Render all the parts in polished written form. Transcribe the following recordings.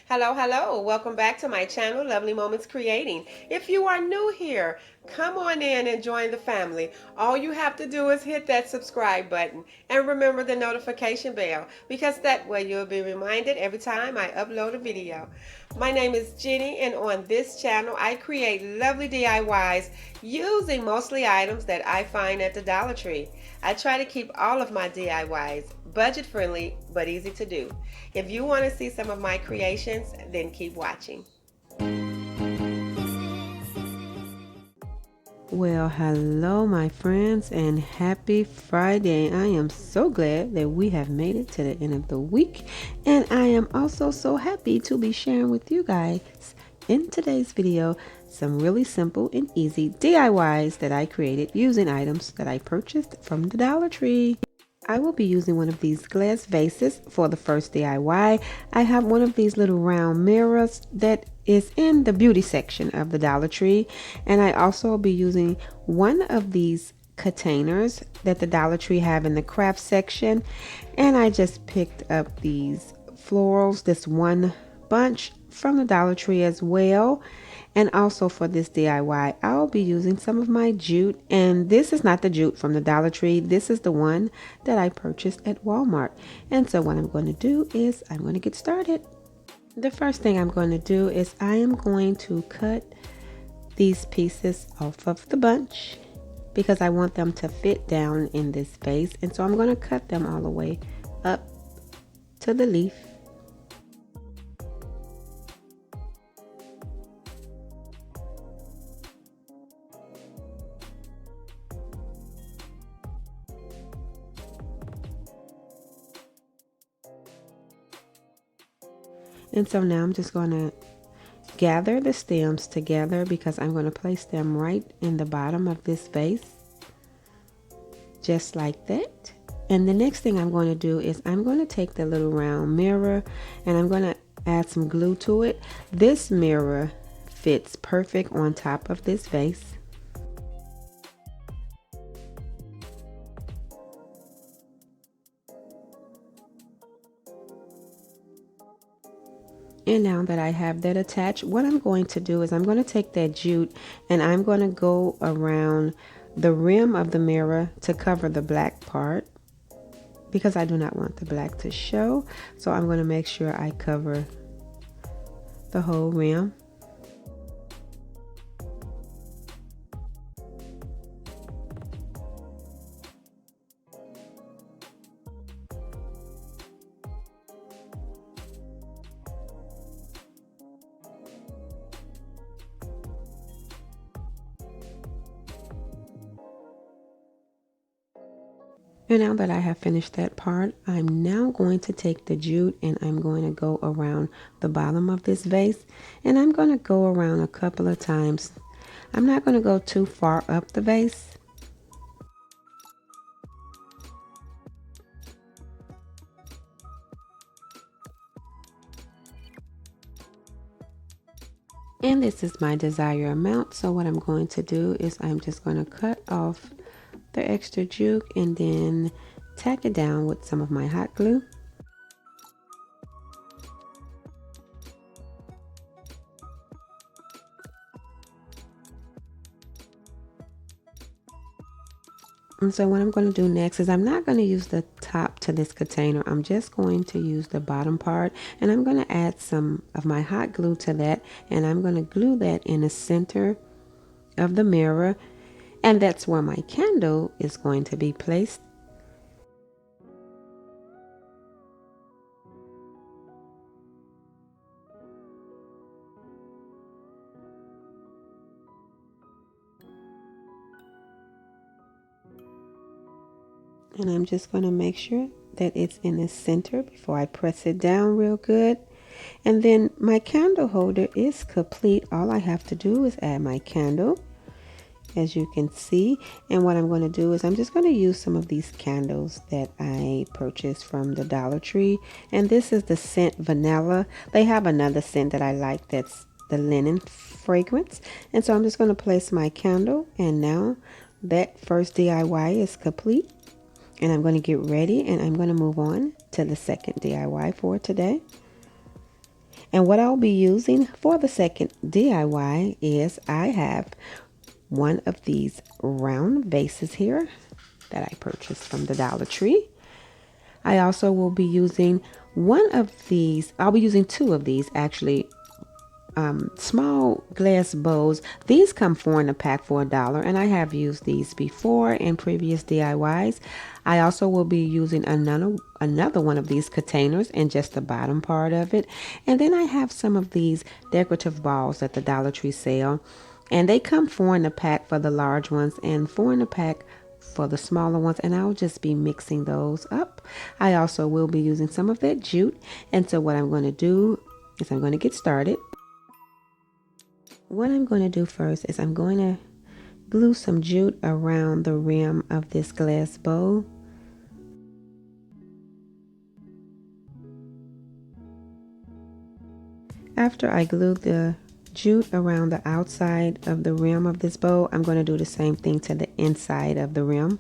Hello, hello. Welcome back to my channel, Lovely Moments Creating. If you are new here, come on in and join the family. All you have to do is hit that subscribe button and remember the notification bell because that way you'll be reminded every time I upload a video. My name is Jenny, and on this channel I create lovely DIYs using mostly items that I find at the Dollar Tree. I try to keep all of my DIYs budget friendly but easy to do. If you want to see some of my creations, then keep watching. Well, hello my friends, and happy Friday. I am so glad that we have made it to the end of the week, and I am also so happy to be sharing with you guys in today's video some really simple and easy DIYs that I created using items that I purchased from the Dollar Tree. I will be using one of these glass vases for the first DIY. I have one of these little round mirrors that is in the beauty section of the Dollar Tree, and I also will be using one of these containers that the Dollar Tree have in the craft section, and I just picked up these florals, this one bunch from the Dollar Tree as well. And also for this DIY, I'll be using some of my jute, and this is not the jute from the Dollar Tree. This is the one that I purchased at Walmart. And so what I'm going to do is I'm going to get started. The first thing I'm going to do is I am going to cut these pieces off of the bunch because I want them to fit down in this vase. And so I'm going to cut them all the way up to the leaf. And so now I'm just going to gather the stems together because I'm going to place them right in the bottom of this vase, just like that. And the next thing I'm going to do is I'm going to take the little round mirror and I'm going to add some glue to it. This mirror fits perfect on top of this vase. And now that I have that attached, what I'm going to do is I'm going to take that jute and I'm going to go around the rim of the mirror to cover the black part because I do not want the black to show. So I'm going to make sure I cover the whole rim. And now that I have finished that part, I'm now going to take the jute and I'm going to go around the bottom of this vase. And I'm going to go around a couple of times. I'm not going to go too far up the vase. And this is my desired amount. So what I'm going to do is I'm just going to cut off the extra jute and then tack it down with some of my hot glue. And so what I'm going to do next is I'm not going to use the top to this container. I'm just going to use the bottom part, and I'm going to add some of my hot glue to that, and I'm going to glue that in the center of the mirror, and that's where my candle is going to be placed. And I'm just going to make sure that it's in the center before I press it down real good. And then my candle holder is complete. All I have to do is add my candle, as you can see. And what I'm going to do is I'm just going to use some of these candles that I purchased from the Dollar Tree. And this is the scent vanilla. They have another scent that I like that's the linen fragrance. And so I'm just going to place my candle, and now that first DIY is complete. And I'm going to get ready and I'm going to move on to the second DIY for today. And what I'll be using for the second DIY is I have one of these round vases here that I purchased from the Dollar Tree. I also will be using one of these, I'll be using two of these actually, small glass bowls. These come four in a pack for $1, and I have used these before in previous DIYs. I also will be using another one of these containers in just the bottom part of it. And then I have some of these decorative balls at the Dollar Tree sale, and they come four in a pack for the large ones and four in a pack for the smaller ones, and I'll just be mixing those up. I also will be using some of that jute, and so what I'm going to do is I'm going to get started. What I'm going to do first is I'm going to glue some jute around the rim of this glass bowl. After I glue the jute around the outside of the rim of this bowl, I'm going to do the same thing to the inside of the rim.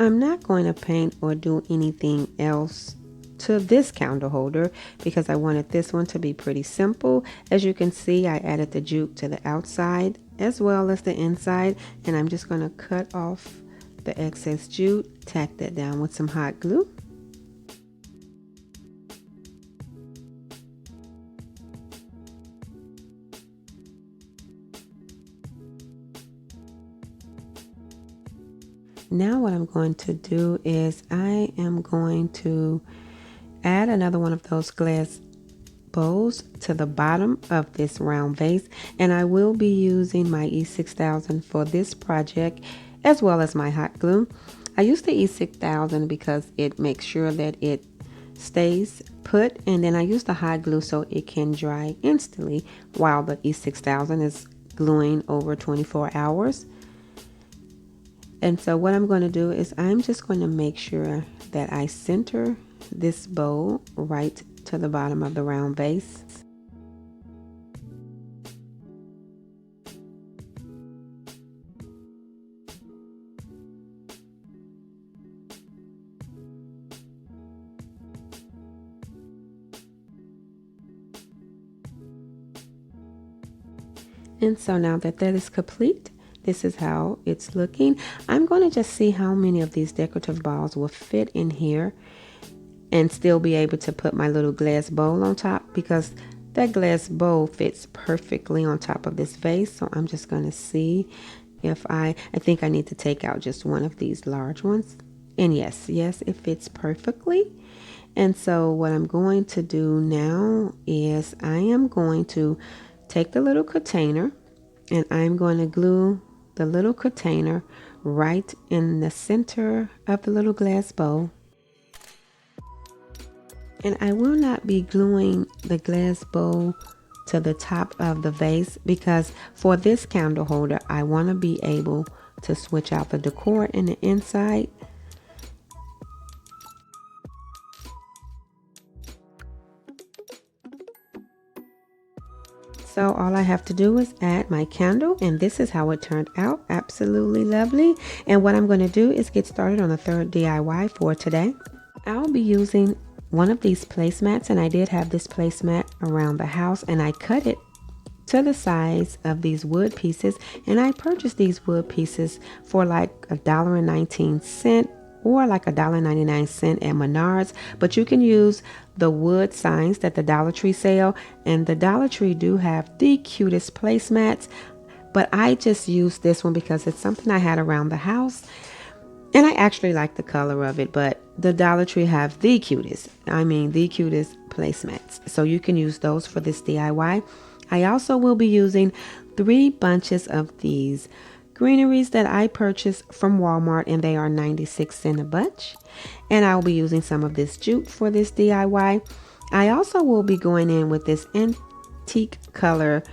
I'm not going to paint or do anything else to this candle holder because I wanted this one to be pretty simple. As you can see, I added the jute to the outside as well as the inside, and I'm just going to cut off the excess jute, tack that down with some hot glue. Now what I'm going to do is I am going to add another one of those glass bowls to the bottom of this round vase, and I will be using my E6000 for this project as well as my hot glue. I use the E6000 because it makes sure that it stays put, and then I use the hot glue so it can dry instantly while the E6000 is gluing over 24 hours. And so what I'm going to do is I'm just going to make sure that I center this bowl right to the bottom of the round vase. And so now that that is complete, this is how it's looking. I'm going to just see how many of these decorative balls will fit in here and still be able to put my little glass bowl on top, because that glass bowl fits perfectly on top of this vase. So I'm just going to see if I think I need to take out just one of these large ones. And yes, it fits perfectly. And so what I'm going to do now is I am going to take the little container and I'm going to glue the little container right in the center of the little glass bowl. And I will not be gluing the glass bowl to the top of the vase because for this candle holder, I want to be able to switch out the decor in the inside. So all I have to do is add my candle, and this is how it turned out. Absolutely lovely. And what I'm going to do is get started on the third DIY for today. I'll be using one of these placemats, and I did have this placemat around the house, and I cut it to the size of these wood pieces, and I purchased these wood pieces for like $1.19 or like $1.99 at Menards, but you can use the wood signs that the Dollar Tree sell, and the Dollar Tree do have the cutest placemats, but I just used this one because it's something I had around the house, and I actually like the color of it. But the Dollar Tree have the cutest placemats, so you can use those for this DIY. I also will be using 3 bunches of these greeneries that I purchased from Walmart, and they are 96 cents a bunch. And I'll be using some of this jute for this DIY. I also will be going in with this antique color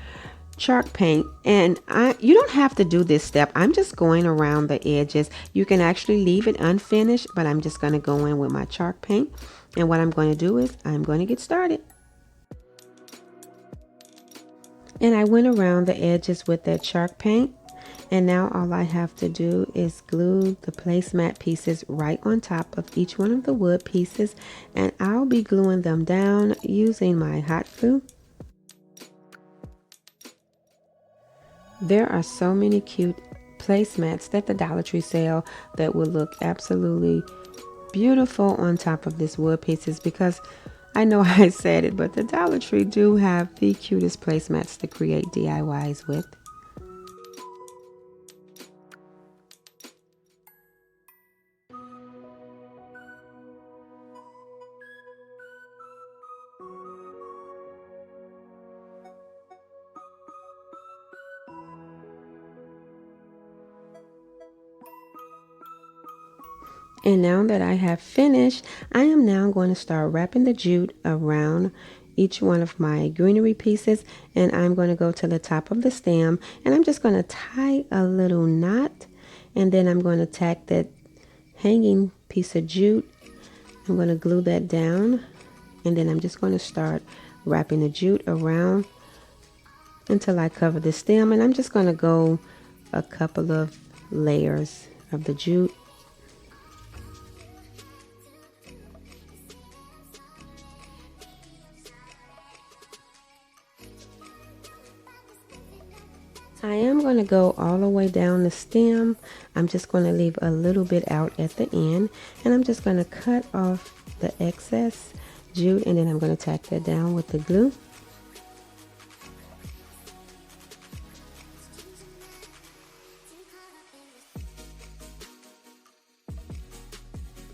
chalk paint, and you don't have to do this step. I'm just going around the edges. You can actually leave it unfinished, but I'm just going to go in with my chalk paint. And what I'm going to do is I'm going to get started. And I went around the edges with that chalk paint. And now all I have to do is glue the placemat pieces right on top of each one of the wood pieces. And I'll be gluing them down using my hot glue. There are so many cute placemats that the Dollar Tree sell that will look absolutely beautiful on top of this wood pieces, because I know I said it, but the Dollar Tree do have the cutest placemats to create DIYs with. And now that I have finished, I am now going to start wrapping the jute around each one of my greenery pieces. And I'm going to go to the top of the stem and I'm just going to tie a little knot. And then I'm going to tack that hanging piece of jute. I'm going to glue that down. And then I'm just going to start wrapping the jute around until I cover the stem. And I'm just going to go a couple of layers of the jute. I am going to go all the way down the stem. I'm just going to leave a little bit out at the end, and I'm just going to cut off the excess jute, and then I'm going to tack that down with the glue.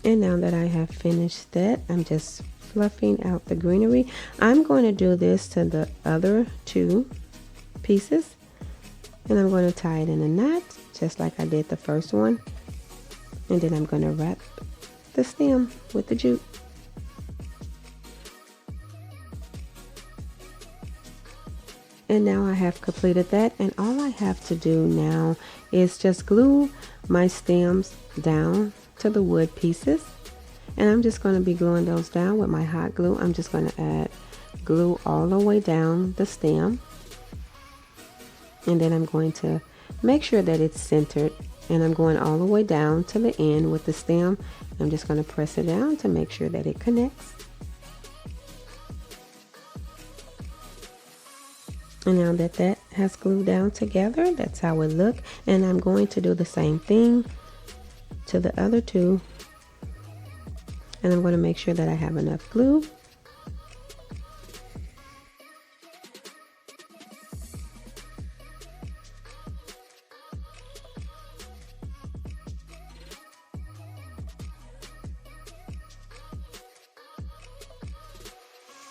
And now that I have finished that, I'm just fluffing out the greenery. I'm going to do this to the other two pieces. And I'm going to tie it in a knot, just like I did the first one. And then I'm going to wrap the stem with the jute. And now I have completed that. And all I have to do now is just glue my stems down to the wood pieces. And I'm just going to be gluing those down with my hot glue. I'm just going to add glue all the way down the stem. And then I'm going to make sure that it's centered, and I'm going all the way down to the end with the stem. I'm just going to press it down to make sure that it connects. And now that that has glued down together, that's how it looks. And I'm going to do the same thing to the other two. And I'm going to make sure that I have enough glue.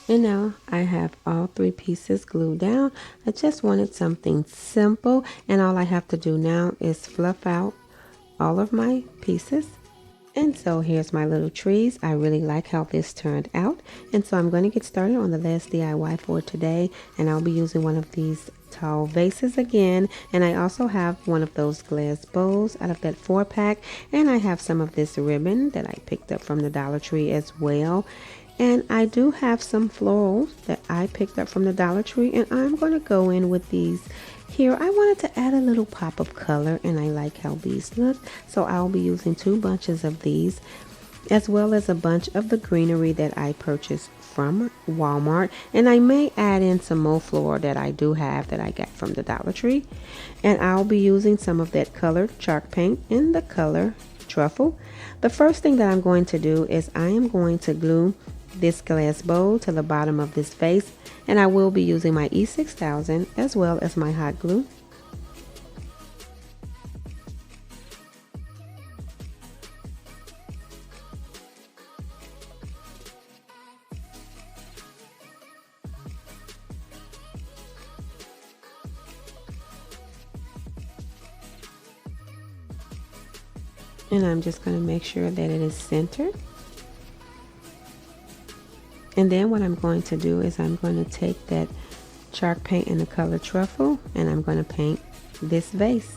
And now I have all three pieces glued down. I just wanted something simple, and all I have to do now is fluff out all of my pieces. And so here's my little trees. I really like how this turned out. And so I'm going to get started on the last DIY for today. And I'll be using one of these tall vases again. And I also have one of those glass bowls out of that 4-pack. And I have some of this ribbon that I picked up from the Dollar Tree as well. And I do have some florals that I picked up from the Dollar Tree, and I'm going to go in with these here. I wanted to add a little pop of color, and I like how these look. So I'll be using 2 bunches of these, as well as a bunch of the greenery that I purchased from Walmart. And I may add in some more floral that I do have that I got from the Dollar Tree. And I'll be using some of that colored chalk paint in the color Truffle. The first thing that I'm going to do is I am going to glue this glass bowl to the bottom of this vase, and I will be using my E6000 as well as my hot glue. And I'm just going to make sure that it is centered. And then what I'm going to do is I'm going to take that chalk paint in the color Truffle, and I'm going to paint this vase.